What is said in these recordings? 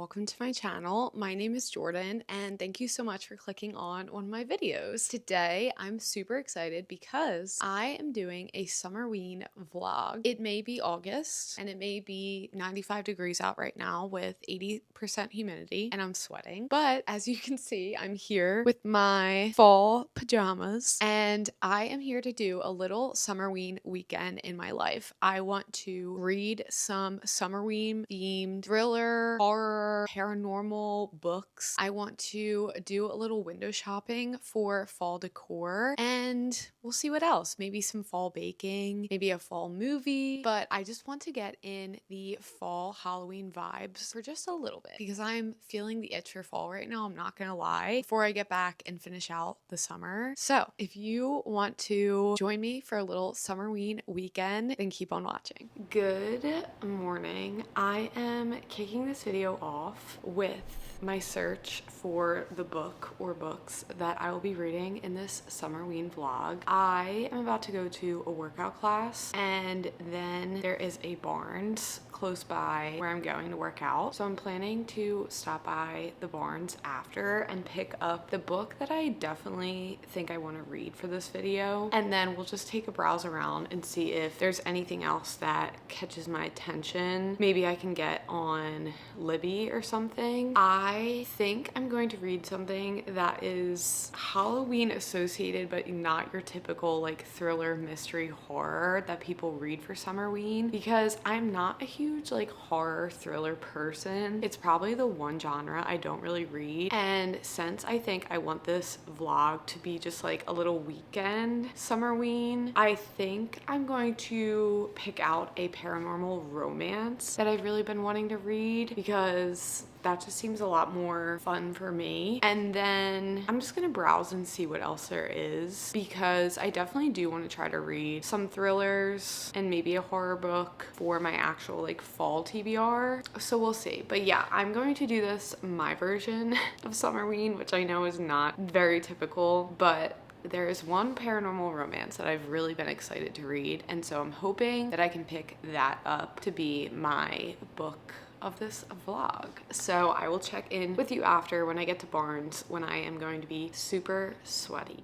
welcome to my channel. My name is Jordan and thank you so much for clicking on one of my videos. Today I'm super excited because I am doing a Summerween vlog. It may be August and it may be 95 degrees out right now with 80% humidity and I'm sweating, but as you can see I'm here with my fall pajamas and I am here to do a little Summerween weekend in my life. I want to read some Summerween themed thriller, horror, paranormal books. I want to do a little window shopping for fall decor and we'll see what else. Maybe some fall baking, maybe a fall movie, but I just want to get in the fall Halloween vibes for just a little bit because I'm feeling the itch for fall right now. I'm not gonna lie, before I get back and finish out the summer. So if you want to join me for a little Summerween weekend, then keep on watching. Good morning. I am kicking this video off with my search for the book or books that I will be reading in this Summerween vlog. I am about to go to a workout class and then there is a Barnes close by where I'm going to work out. So I'm planning to stop by the Barnes after and pick up the book that I definitely think I want to read for this video. And then we'll just take a browse around and see if there's anything else that catches my attention. Maybe I can get on Libby or something. I think I'm going to read something that is Halloween associated, but not your typical like thriller, mystery, horror that people read for Summerween, because I'm not a huge like horror thriller person. It's probably the one genre I don't really read. And since I think I want this vlog to be just like a little weekend Summerween, I think I'm going to pick out a paranormal romance that I've really been wanting to read because that just seems a lot more fun for me. And then I'm just gonna browse and see what else there is because I definitely do want to try to read some thrillers and maybe a horror book for my actual like fall TBR. So we'll see. But yeah, I'm going to do this my version of Summerween, which I know is not very typical, but there is one paranormal romance that I've really been excited to read, and so I'm hoping that I can pick that up to be my book of this vlog. So I will check in with you after when I get to Barnes when I am going to be super sweaty.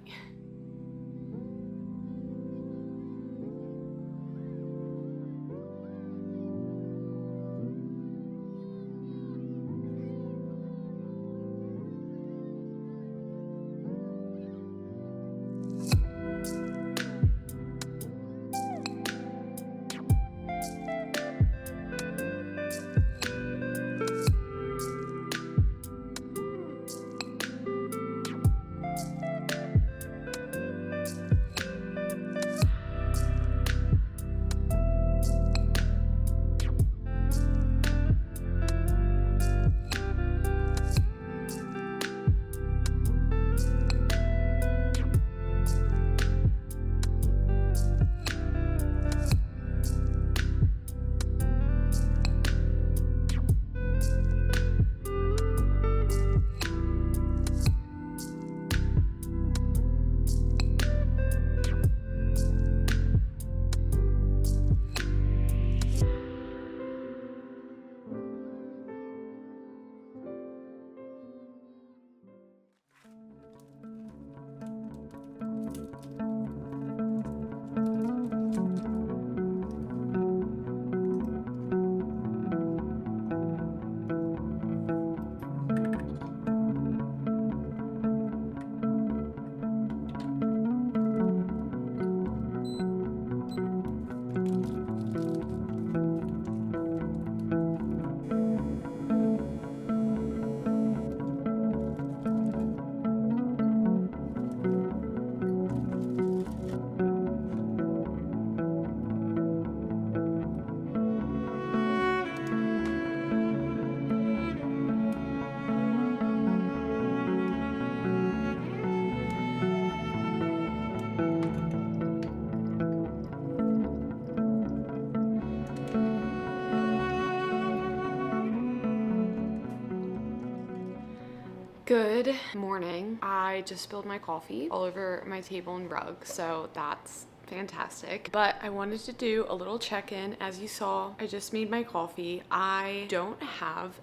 Good morning. I just spilled my coffee all over my table and rug, so that's fantastic. But I wanted to do a little check-in. As you saw, I just made my coffee. I don't have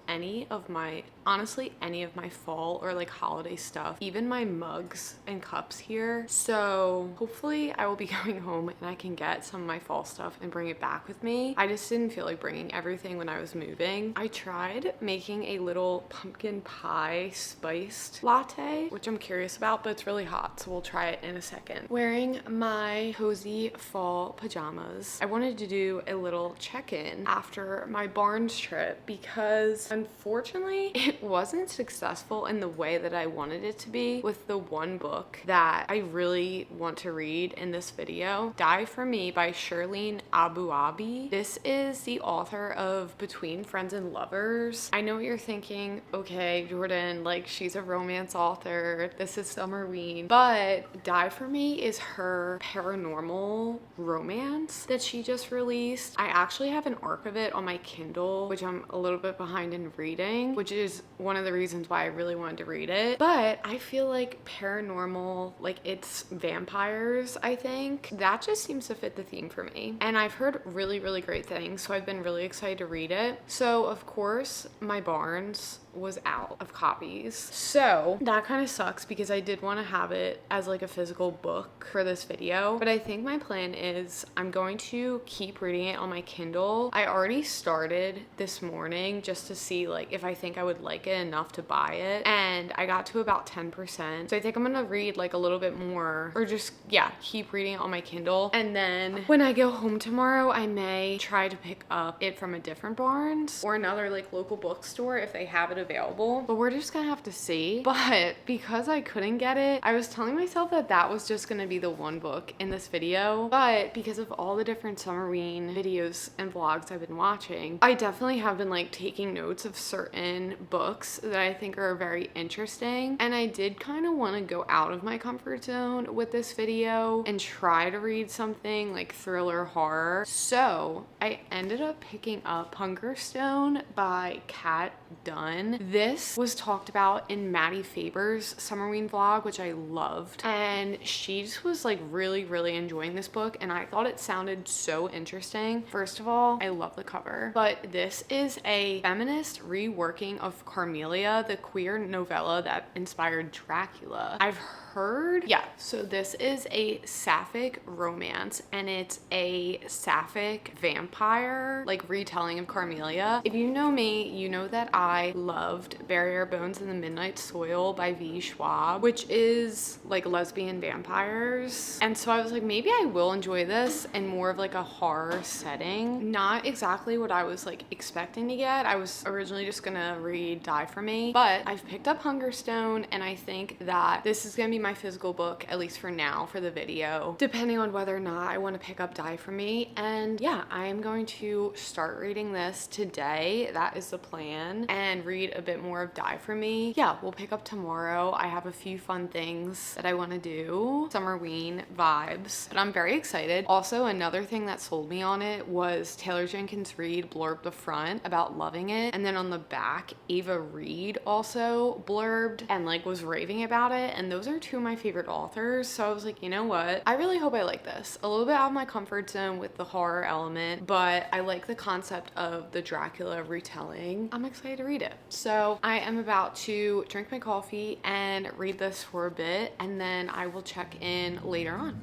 honestly any of my fall or like holiday stuff, even my mugs and cups here. So hopefully I will be going home and I can get some of my fall stuff and bring it back with me. I just didn't feel like bringing everything when I was moving. I tried making a little pumpkin pie spiced latte, which I'm curious about, but it's really hot, so we'll try it in a second. Wearing my cozy fall pajamas. I wanted to do a little check-in after my Barnes trip because unfortunately it wasn't successful in the way that I wanted it to be with the one book that I really want to read in this video. Die for Me by Shirlene Abu Abi. This is the author of Between Friends and Lovers. I know what you're thinking, okay, Jordan, like she's a romance author, this is Summerween, but Die for Me is her paranormal romance that she just released. I actually have an arc of it on my Kindle, which I'm a little bit behind in reading, which is one of the reasons why I really wanted to read it. But I feel like paranormal, like it's vampires, I think. That just seems to fit the theme for me. And I've heard really, really great things, so I've been really excited to read it. So of course, my Barnes was out of copies. So that kind of sucks because I did want to have it as like a physical book for this video. But I think my plan is I'm going to keep reading it on my Kindle. I already started this morning just to see like if I think I would like it enough to buy it. And I got to about 10%. So I think I'm gonna read like a little bit more or just, yeah, keep reading it on my Kindle. And then when I go home tomorrow, I may try to pick up it from a different Barnes or another like local bookstore if they have it available, but we're just gonna have to see. But because I couldn't get it, I was telling myself that that was just gonna be the one book in this video, but because of all the different Summerween videos and vlogs I've been watching, I definitely have been like taking notes of certain books that I think are very interesting, and I did kind of want to go out of my comfort zone with this video and try to read something like thriller horror. So I ended up picking up Hungerstone by Kat Dunn. This was talked about in Maddie Faber's Summerween vlog, which I loved, and she just was like really, really enjoying this book, and I thought it sounded so interesting. First of all, I love the cover, but this is a feminist reworking of Carmelia, the queer novella that inspired Dracula. I've heard, yeah, so this is a sapphic romance, and it's a sapphic vampire like retelling of Carmelia. If you know me, you know that I loved Barrier Bones in the Midnight Soil by V. Schwab, which is like lesbian vampires, and so I was like, maybe I will enjoy this in more of like a horror setting. Not exactly what I was like expecting to get. I was originally just gonna read Die for Me, but I've picked up Hungerstone, and I think that this is gonna be my physical book, at least for now, for the video, depending on whether or not I want to pick up Die for Me. And yeah, I am going to start reading this today. That is the plan, and read a bit more of Die for Me. Yeah, we'll pick up tomorrow. I have a few fun things that I want to do, Summerween vibes, but I'm very excited. Also, another thing that sold me on it was Taylor Jenkins Reid blurbed the front about loving it, and then on the back, Ava Reid also blurbed and like was raving about it, and those are two of my favorite authors. So I was like, you know what? I really hope I like this. A little bit out of my comfort zone with the horror element, but I like the concept of the Dracula retelling. I'm excited to read it. So I am about to drink my coffee and read this for a bit, and then I will check in later on.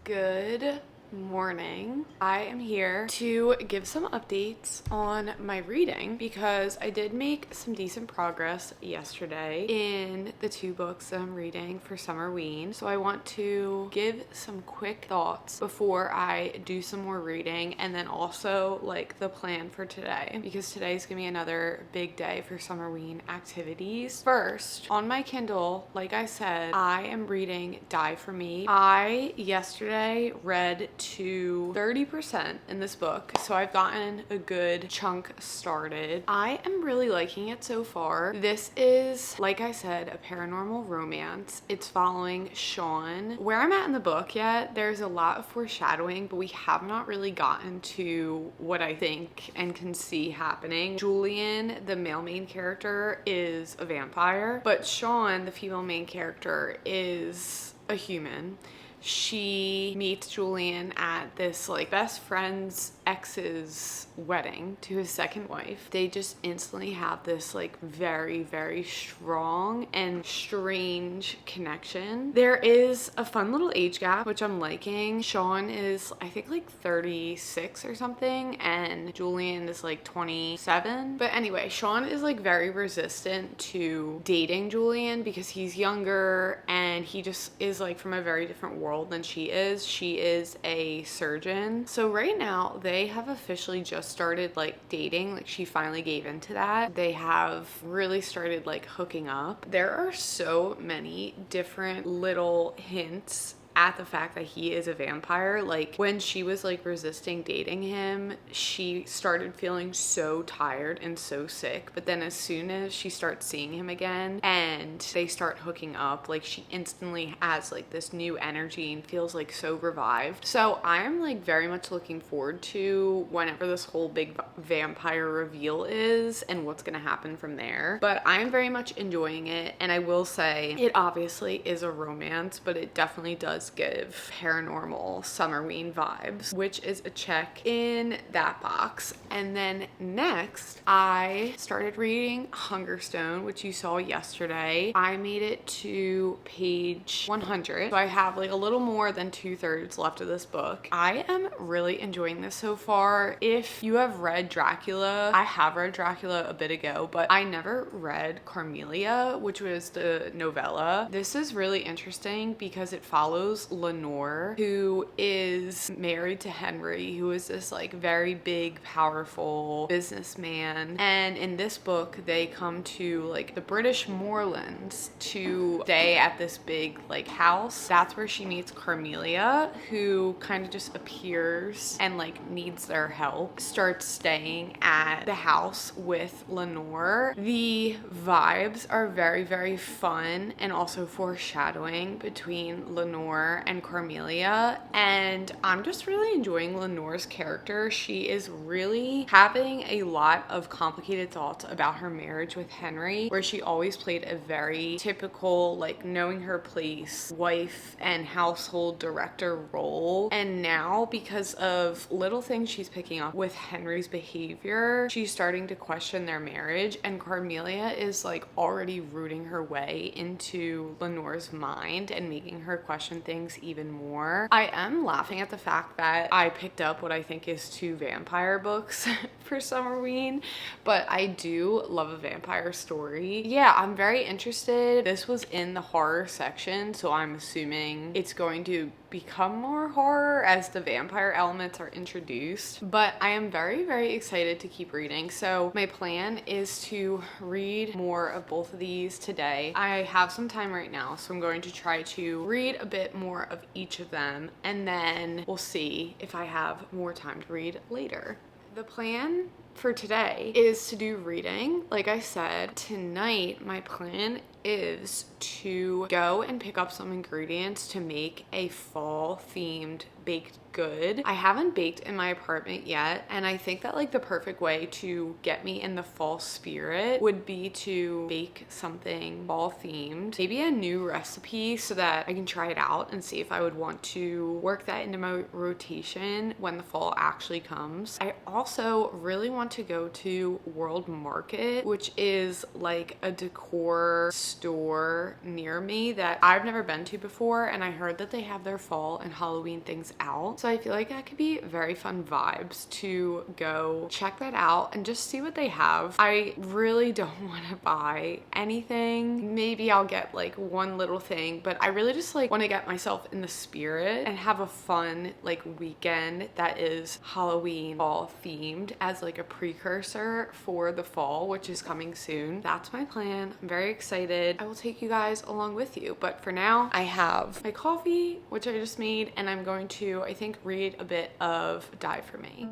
Good morning. I am here to give some updates on my reading because I did make some decent progress yesterday in the 2 books that I'm reading for Summerween. So I want to give some quick thoughts before I do some more reading, and then also like the plan for today, because today's gonna be another big day for Summerween activities. First, on my Kindle, like I said, I am reading Die For Me. I yesterday read to 30% in this book, so I've gotten a good chunk started. I am really liking it so far. This is, like I said, a paranormal romance. It's following Sean. Where I'm at in the book yet, there's a lot of foreshadowing, but we have not really gotten to what I think and can see happening. Julian, the male main character, is a vampire, but Sean, the female main character, is a human. She meets Julian at this like best friend's ex's wedding to his second wife. They just instantly have this like very, very strong and strange connection. There is a fun little age gap, which I'm liking. Sean is, I think, like 36 or something, and Julian is like 27. But anyway, Sean is like very resistant to dating Julian because he's younger and he just is like from a very different world than she is. She is a surgeon. So right now they have officially just started like dating. Like she finally gave into that. They have really started like hooking up. There are so many different little hints at the fact that he is a vampire. Like when she was like resisting dating him, she started feeling so tired and so sick, but then as soon as she starts seeing him again and they start hooking up, like she instantly has like this new energy and feels like so revived. So I'm like very much looking forward to whenever this whole big vampire reveal is and what's gonna happen from there. But I'm very much enjoying it, and I will say it obviously is a romance, but it definitely does give paranormal Summerween vibes, which is a check in that box. And then next, I started reading Hungerstone, which you saw yesterday. I made it to page 100, so I have like a little more than 2/3 left of this book. I am really enjoying this so far. If you have read Dracula, I have read Dracula a bit ago, but I never read Carmelia, which was the novella. This is really interesting because it follows Lenore, who is married to Henry, who is this like very big, powerful businessman. And in this book, they come to like the British moorlands to stay at this big like house. That's where she meets Carmelia, who kind of just appears and like needs their help. Starts staying at the house with Lenore. The vibes are very, very fun and also foreshadowing between Lenore and Carmelia, and I'm just really enjoying Lenore's character. She is really having a lot of complicated thoughts about her marriage with Henry, where she always played a very typical like knowing her place wife and household director role, and now because of little things she's picking up with Henry's behavior, she's starting to question their marriage, and Carmelia is like already rooting her way into Lenore's mind and making her question things even more. I am laughing at the fact that I picked up what I think is 2 vampire books for Summerween, but I do love a vampire story. Yeah, I'm very interested. This was in the horror section, so I'm assuming it's going to become more horror as the vampire elements are introduced, but I am very, very excited to keep reading. So my plan is to read more of both of these today. I have some time right now, so I'm going to try to read a bit more of each of them, and then we'll see if I have more time to read later. The plan for today is to do reading. Like I said, tonight my plan is to go and pick up some ingredients to make a fall themed baked good. I haven't baked in my apartment yet, and I think that like the perfect way to get me in the fall spirit would be to bake something fall themed, maybe a new recipe so that I can try it out and see if I would want to work that into my rotation when the fall actually comes. I also really want to go to World Market, which is like a decor store near me that I've never been to before, and I heard that they have their fall and Halloween things out. So I feel like that could be very fun vibes to go check that out and just see what they have. I really don't want to buy anything. Maybe I'll get like one little thing, but I really just like want to get myself in the spirit and have a fun like weekend that is Halloween fall themed as like a precursor for the fall, which is coming soon. That's my plan. I'm very excited. I will take you guys along with you, but for now I have my coffee, which I just made, and I'm going to, I think, read a bit of Die For Me.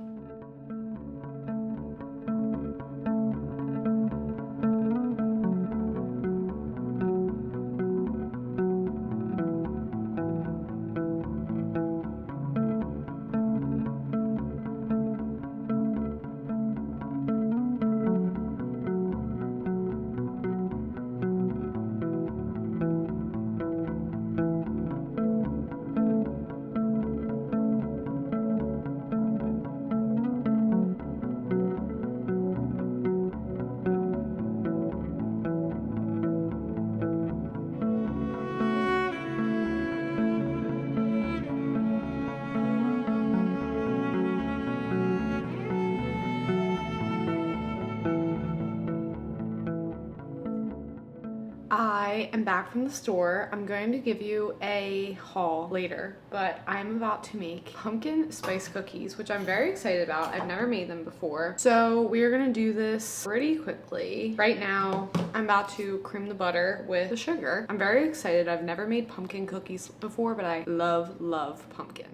I am back from the store. I'm going to give you a haul later, but I'm about to make pumpkin spice cookies, which I'm very excited about. I've never made them before. So we're gonna do this pretty quickly. Right now, I'm about to cream the butter with the sugar. I'm very excited. I've never made pumpkin cookies before, but I love pumpkin.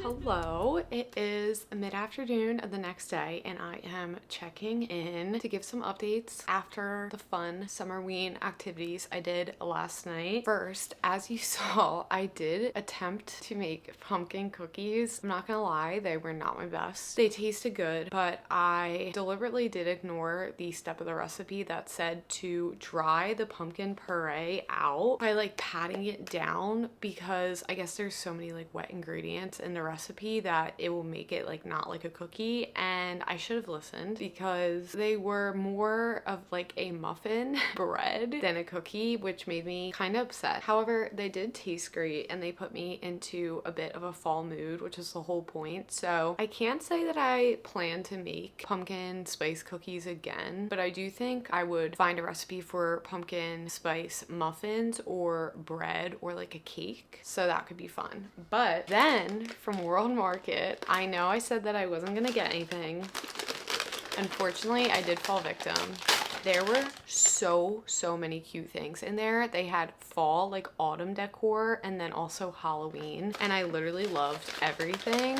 Hello, it is mid-afternoon of the next day and I am checking in to give some updates after the fun Summerween activities I did last night. First, as you saw, I did attempt to make pumpkin cookies. I'm not gonna lie, they were not my best. They tasted good, but I deliberately did ignore the step of the recipe that said to dry the pumpkin puree out by like patting it down, because I guess there's so many like wet ingredients in the recipe that it will make it like not like a cookie, and I should have listened because they were more of like a muffin bread than a cookie, which made me kind of upset. However, they did taste great and they put me into a bit of a fall mood, which is the whole point. So I can't say that I plan to make pumpkin spice cookies again, but I do think I would find a recipe for pumpkin spice muffins or bread or like a cake, so that could be fun. But then from World Market, I know I said that I wasn't gonna get anything, Unfortunately, I did fall victim. There were so many cute things in there. They had fall, like autumn decor, and then also Halloween. And I literally loved everything.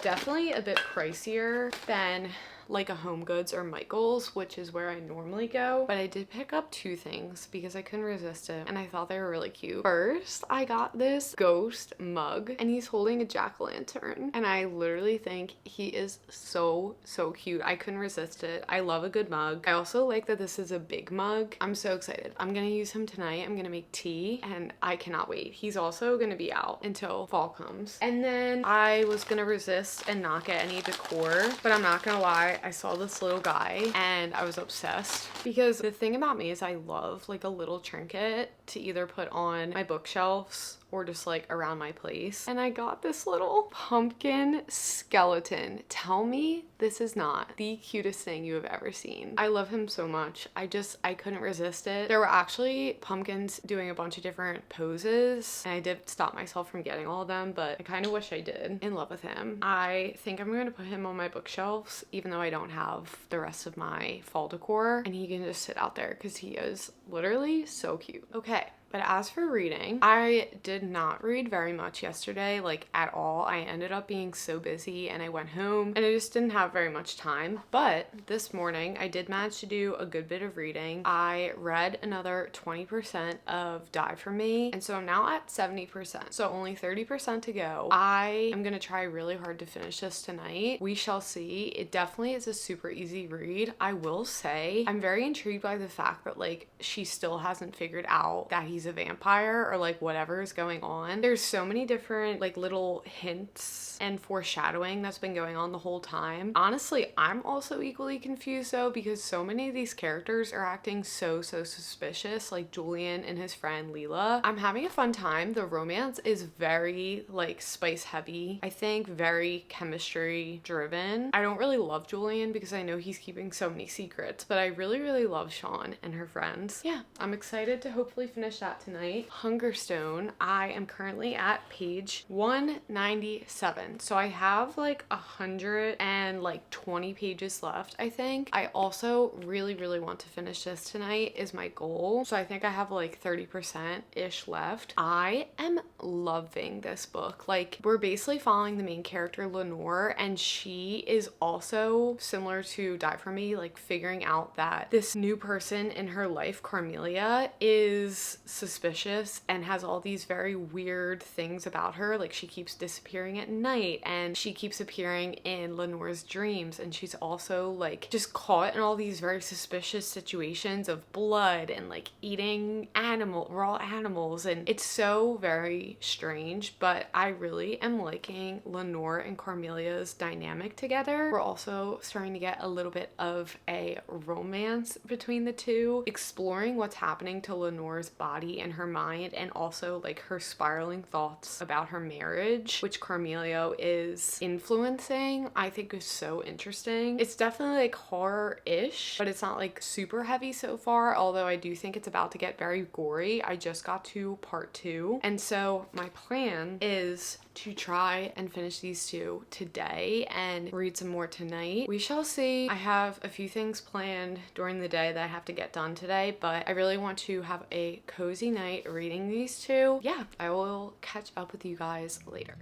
Definitely a bit pricier than like a Home Goods or Michael's, which is where I normally go. But I did pick up two things because I couldn't resist it and I thought they were really cute. First, I got this ghost mug and he's holding a jack-o'-lantern and I literally think he is so cute. I couldn't resist it. I love a good mug. I also like that this is a big mug. I'm so excited. I'm gonna use him tonight. I'm gonna make tea and I cannot wait. He's also gonna be out until fall comes. And then I was gonna resist and not get any decor, but I'm not gonna lie, I saw this little guy and I was obsessed because the thing about me is I love like a little trinket to either put on my bookshelves or just like around my place. And I got this little pumpkin skeleton. Tell me this is not the cutest thing you have ever seen. I love him so much. I couldn't resist it. There were actually pumpkins doing a bunch of different poses and I did stop myself from getting all of them, but I kind of wish I did. In love with him. I think I'm going to put him on my bookshelves even though I don't have the rest of my fall decor, and he can just sit out there because he is literally so cute. Okay. But as for reading, I did not read very much yesterday, like at all. I ended up being so busy and I went home and I just didn't have very much time. But this morning I did manage to do a good bit of reading. I read another 20% of Die For Me, and so I'm now at 70%. So only 30% to go. I am gonna try really hard to finish this tonight. We shall see. It definitely is a super easy read. I will say I'm very intrigued by the fact that like she still hasn't figured out that he's a vampire or like whatever is going on. There's so many different like little hints and foreshadowing that's been going on the whole time. Honestly, I'm also equally confused though because so many of these characters are acting so suspicious, like Julian and his friend Leela. I'm having a fun time. The romance is very like spice heavy. I think very chemistry driven. I don't really love Julian because I know he's keeping so many secrets, but I really love Sean and her friends. Yeah, I'm excited to hopefully finish that tonight. Hungerstone, I am currently at page 197. So I have like 120 pages left, I think. I also really want to finish this tonight is my goal. So I think I have like 30%-ish left. I am loving this book. Like we're basically following the main character Lenore, and she is also similar to Die For Me, like figuring out that this new person in her life, Carmelia, is suspicious and has all these very weird things about her. Like she keeps disappearing at night and she keeps appearing in Lenore's dreams, and she's also like just caught in all these very suspicious situations of blood and like eating raw animals, and it's so very strange. But I really am liking Lenore and Carmelia's dynamic together. We're also starting to get a little bit of a romance between the two, exploring what's happening to Lenore's body and her mind, and also like her spiraling thoughts about her marriage, which Carmelio is influencing. I think is so interesting. It's definitely like horror-ish, but it's not like super heavy so far, although I do think it's about to get very gory. I just got to part 2, and so my plan is to try and finish these two today and read some more tonight. We shall see. I have a few things planned during the day that I have to get done today, but I really want to have a cozy night reading these two. Yeah, I will catch up with you guys later.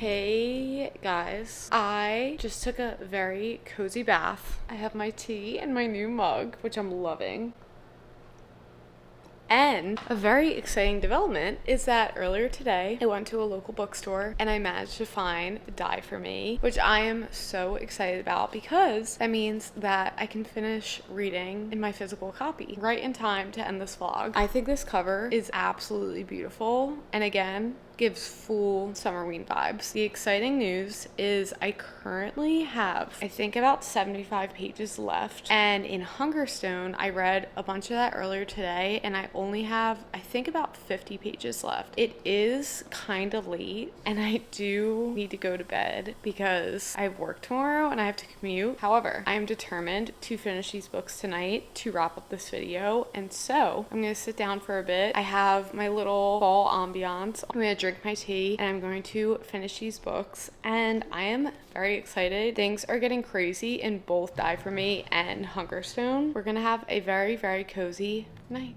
Hey guys, I just took a very cozy bath. I have my tea and my new mug, which I'm loving. And a very exciting development is that earlier today, I went to a local bookstore and I managed to find Die For Me, which I am so excited about because that means that I can finish reading in my physical copy right in time to end this vlog. I think this cover is absolutely beautiful. And again, gives full Summerween vibes. The exciting news is I currently have, I think, about 75 pages left. And in Hungerstone, I read a bunch of that earlier today and I only have, I think, about 50 pages left. It is kind of late and I do need to go to bed because I have work tomorrow and I have to commute. However, I am determined to finish these books tonight to wrap up this video. And so I'm gonna sit down for a bit. I have my little fall ambiance. I'm gonna drink my tea and I'm going to finish these books and I am very excited. Things are getting crazy in both Die For Me and Hungerstone. We're gonna have a very, very cozy night.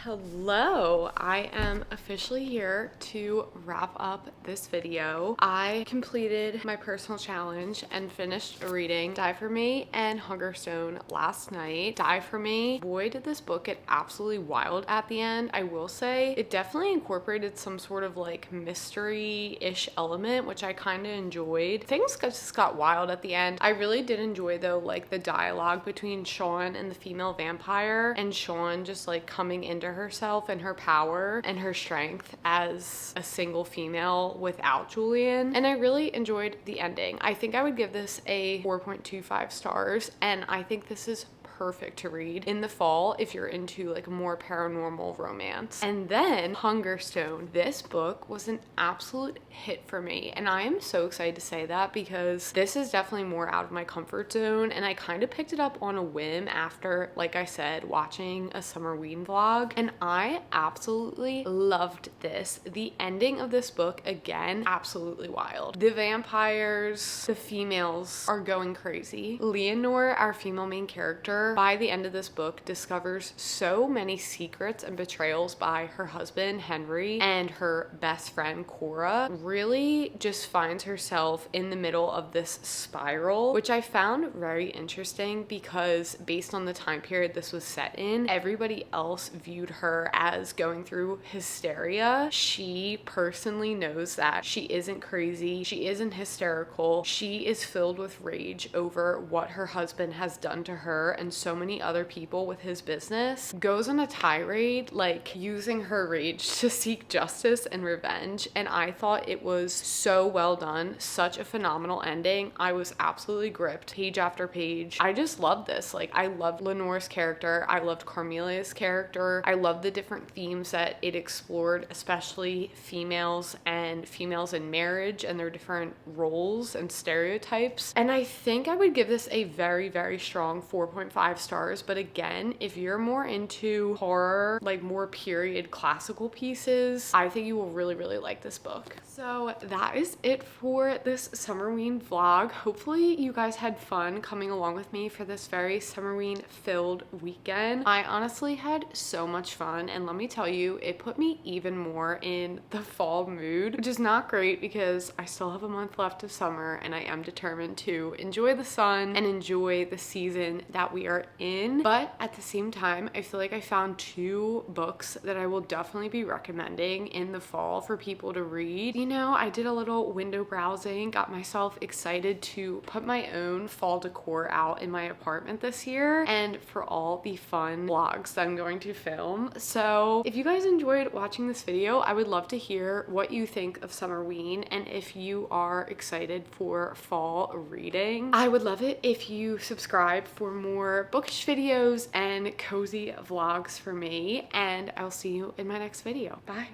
Hello, I am officially here to wrap up this video. I completed my personal challenge and finished reading Die For Me and Hungerstone last night. Die For Me, boy did this book get absolutely wild at the end. I will say it definitely incorporated some sort of like mystery-ish element, which I kind of enjoyed. Things just got wild at the end. I really did enjoy though like the dialogue between Sean and the female vampire, and Sean just like coming into herself and her power and her strength as a single female without Julian. And I really enjoyed the ending. I think I would give this a 4.25 stars, and I think this is perfect to read in the fall if you're into like more paranormal romance. And then Hungerstone, this book was an absolute hit for me, and I am so excited to say that because this is definitely more out of my comfort zone, and I kind of picked it up on a whim after, like I said, watching a Summerween vlog, and I absolutely loved this. The ending of this book, again, absolutely wild. The vampires, the females are going crazy. Leonore, our female main character, by the end of this book discovers so many secrets and betrayals by her husband Henry and her best friend Cora. Really just finds herself in the middle of this spiral, which I found very interesting because based on the time period this was set in, everybody else viewed her as going through hysteria. She personally knows that she isn't crazy, she isn't hysterical, she is filled with rage over what her husband has done to her and so many other people with his business, goes on a tirade like using her rage to seek justice and revenge, and I thought it was so well done. Such a phenomenal ending. I was absolutely gripped page after page. I just loved this. Like, I loved Lenore's character, I loved Carmelia's character, I loved the different themes that it explored, especially females and females in marriage and their different roles and stereotypes. And I think I would give this a very, very strong 4.5 stars. But again, if you're more into horror, like more period classical pieces, I think you will really, really like this book. So that is it for this Summerween vlog. Hopefully you guys had fun coming along with me for this very Summerween filled weekend. I honestly had so much fun, and let me tell you, it put me even more in the fall mood, which is not great because I still have a month left of summer and I am determined to enjoy the sun and enjoy the season that we are in. But at the same time, I feel like I found two books that I will definitely be recommending in the fall for people to read. You know, I did a little window browsing, got myself excited to put my own fall decor out in my apartment this year and for all the fun vlogs that I'm going to film. So if you guys enjoyed watching this video, I would love to hear what you think of Summerween and if you are excited for fall reading. I would love it if you subscribe for more bookish videos and cozy vlogs for me, and I'll see you in my next video. Bye.